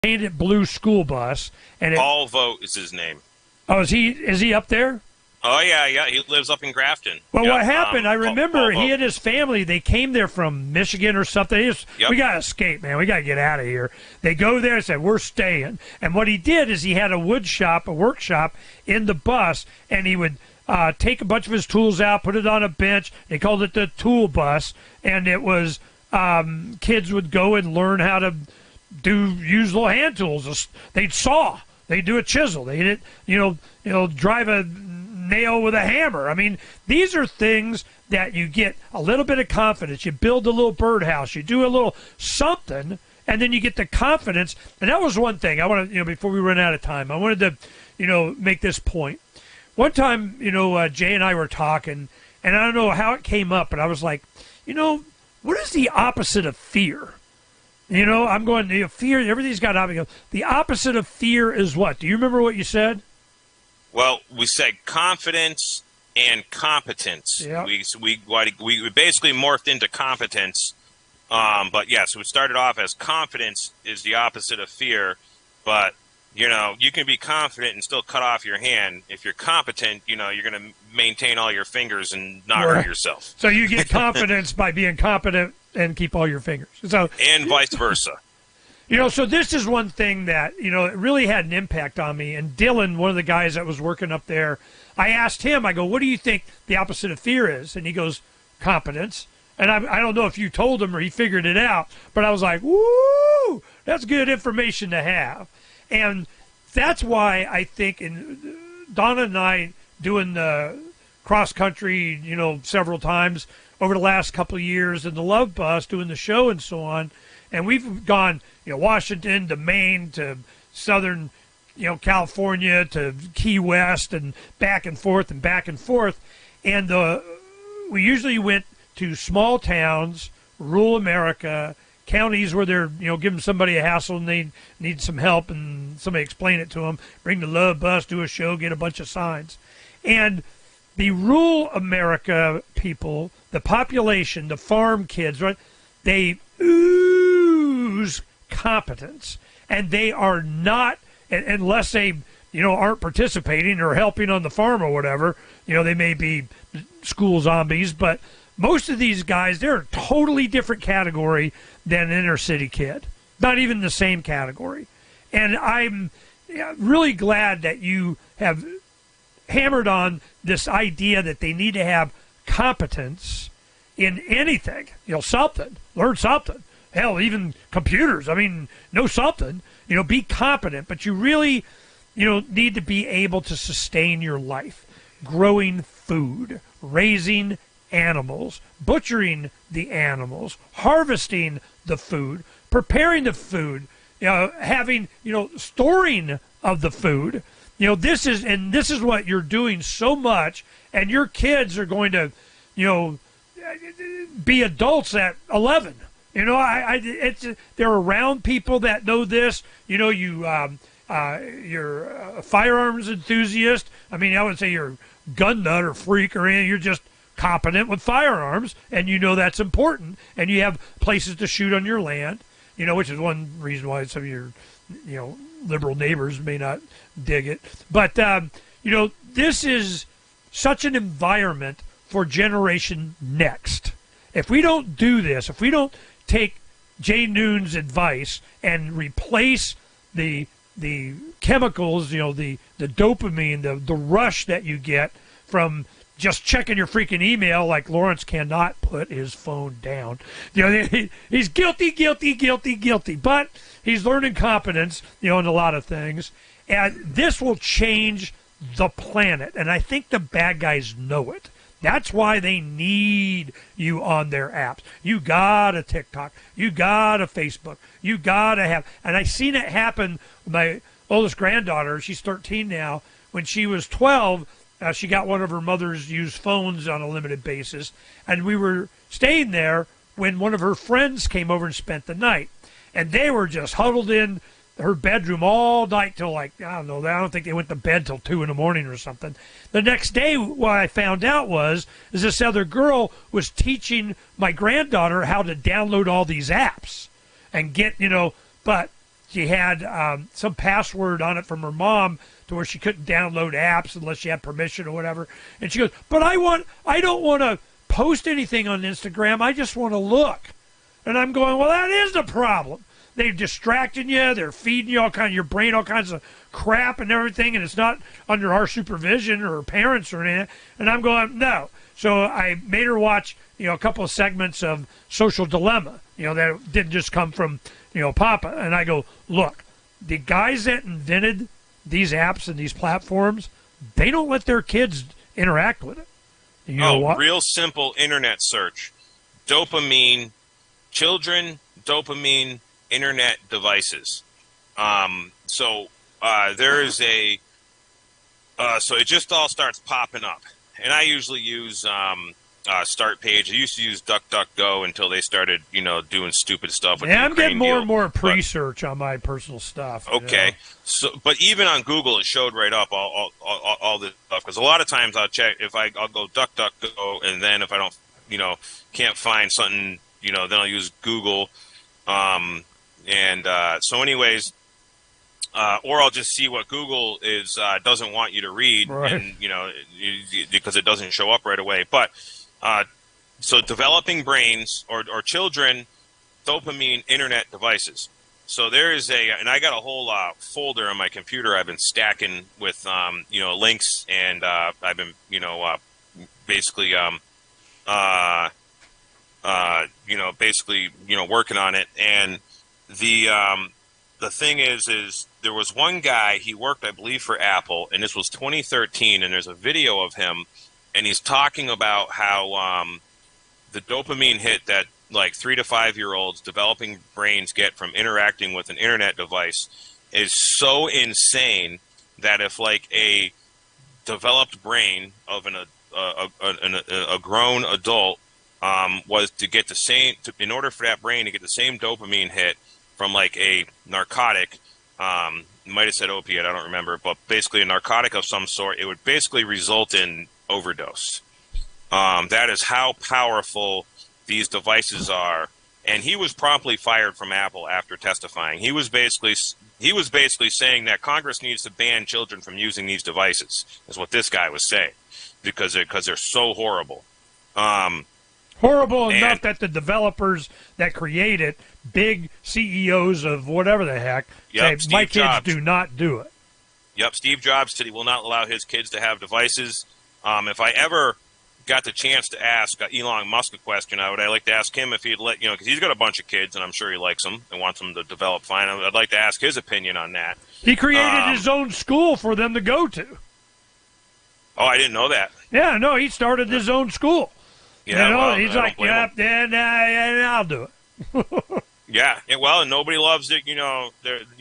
painted blue school bus, and Paul Vogt is his name. Oh, is he up there? Oh yeah, he lives up in Grafton. Well, yep. what happened? I remember Paul he and his family. They came there from Michigan or something. Yep. We gotta escape, man. We gotta get out of here. They go there and said, "We're staying." And what he did is he had a workshop in the bus, and he would take a bunch of his tools out, put it on a bench. They called it the tool bus, and it was kids would go and learn how to use little hand tools. They'd saw. They'd do a chisel. They'd drive a nail with a hammer. I mean, these are things that you get a little bit of confidence. You build a little birdhouse. You do a little something, and then you get the confidence. And that was one thing I want to, before we run out of time, I wanted to, make this point. One time, Jay and I were talking, and I don't know how it came up, but I was like, what is the opposite of fear? I'm going, fear, everything's got opposite. The opposite of fear is what? Do you remember what you said? Well, we said confidence and competence. Yep. We basically morphed into competence. But yes, we started off as confidence is the opposite of fear. But, you can be confident and still cut off your hand. If you're competent, you're going to maintain all your fingers and not hurt yourself. So you get confidence by being competent and keep all your fingers. And vice versa. So this is one thing that, it really had an impact on me. And Dylan, one of the guys that was working up there, I asked him, I go, what do you think the opposite of fear is? And he goes, competence. And I don't know if you told him or he figured it out, but I was like, woo, that's good information to have. And that's why I think, and Donna and I doing the cross country, several times over the last couple of years, and the Love Bus doing the show and so on, and we've gone, Washington to Maine to southern, California to Key West and back and forth and back and forth. And we usually went to small towns, rural America, counties where they're, giving somebody a hassle and they need some help and somebody explain it to them, bring the Love Bus, do a show, get a bunch of signs. And the rural America people, the population, the farm kids, right, they ooze competence, and they are not, unless they aren't participating or helping on the farm or whatever, they may be school zombies, but most of these guys, they're a totally different category than an inner city kid, not even the same category. And I'm really glad that you have hammered on this idea that they need to have competence in anything, something, learn something. Hell, even computers. I mean, know something. Be competent, but you really, need to be able to sustain your life. Growing food, raising animals, butchering the animals, harvesting the food, preparing the food, having, storing of the food. This is what you're doing so much, and your kids are going to, be adults at 11. They're around people that know this. You're a firearms enthusiast. I mean, I would say you're a gun nut or freak or anything. You're just competent with firearms, and that's important. And you have places to shoot on your land, which is one reason why some of your, liberal neighbors may not dig it. But, this is such an environment for Generation Next. If we don't do this, if we don't take Jay Noon's advice and replace the chemicals, the dopamine, the rush that you get from just checking your freaking email, like Lawrence cannot put his phone down. He's guilty, but he's learning competence, in a lot of things. And this will change the planet. And I think the bad guys know it. That's why they need you on their apps. You got a TikTok. You got a Facebook. You got to have. And I seen it happen with my oldest granddaughter. She's 13 now. When she was 12, she got one of her mother's used phones on a limited basis. And we were staying there when one of her friends came over and spent the night. And they were just huddled in her bedroom all night till I don't think they went to bed till 2 a.m. or something. The next day, what I found out is this other girl was teaching my granddaughter how to download all these apps and get, but she had some password on it from her mom to where she couldn't download apps unless she had permission or whatever. And she goes, but I don't want to post anything on Instagram. I just want to look. And I'm going, well, that is the problem. They're distracting you. They're feeding you your brain all kinds of crap and everything, and it's not under our supervision or parents or anything. And I'm going, no. So I made her watch, a couple of segments of Social Dilemma, that didn't just come from, Papa. And I go, look, the guys that invented these apps and these platforms, they don't let their kids interact with it. You know what? Real simple internet search. Dopamine, children, dopamine, internet devices. So it just all starts popping up. And I usually use Start Page. I used to use DuckDuckGo until they started, doing stupid stuff with the I'm getting more deal. and more pre-search on my personal stuff. Okay. So, but even on Google, it showed right up all this stuff. Because a lot of times I'll check I'll go DuckDuckGo, and then if I don't, can't find something, then I'll use Google. So anyways, or I'll just see what Google doesn't want you to read, right. And because it doesn't show up right away. But so developing brains or children, dopamine, internet devices. So there is and I got a whole folder on my computer I've been stacking with links, and I've been basically working on it. And the thing is there was one guy, he worked, I believe, for Apple, and this was 2013, and there's a video of him, and he's talking about how the dopamine hit that like 3 to 5 year olds developing brains get from interacting with an internet device is so insane that if like a developed brain of a grown adult was to get the same, in order for that brain to get the same dopamine hit from like a narcotic, might have said opiate, I don't remember, but basically a narcotic of some sort, it would basically result in overdose. That is how powerful these devices are. And he was promptly fired from Apple after testifying. He was basically saying that Congress needs to ban children from using these devices, is what this guy was saying, because they're so horrible. Horrible enough that the developers that create it, big CEOs of whatever the heck, say, my kids do not do it. Yep, Steve Jobs said he will not allow his kids to have devices. If I ever got the chance to ask Elon Musk a question, I'd like to ask him if he'd let, because he's got a bunch of kids, and I'm sure he likes them and wants them to develop fine. I'd like to ask his opinion on that. He created his own school for them to go to. Oh, I didn't know that. Yeah, no, he started his own school. Yeah, he's like, I'll do it. Yeah, well, and nobody loves it.